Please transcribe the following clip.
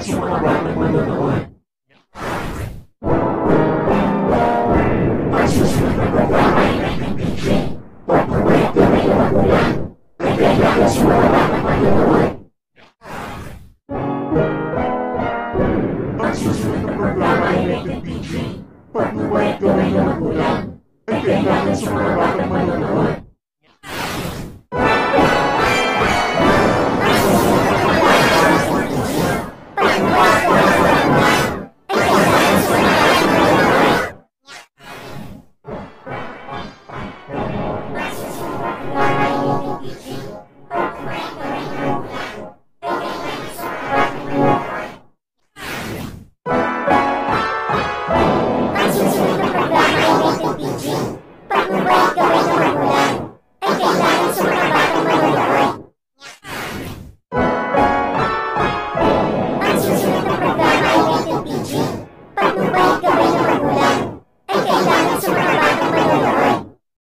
sa mga batang manonood. Ang susunod na programa ay ng PJ. Pagpapayat na may magulang. Nagkaya sa mga batang manonood. Ang susunod na programa ay ng PJ. Pagpapayat na may magulang. Nagkaya sa mga batang manonood. Bye.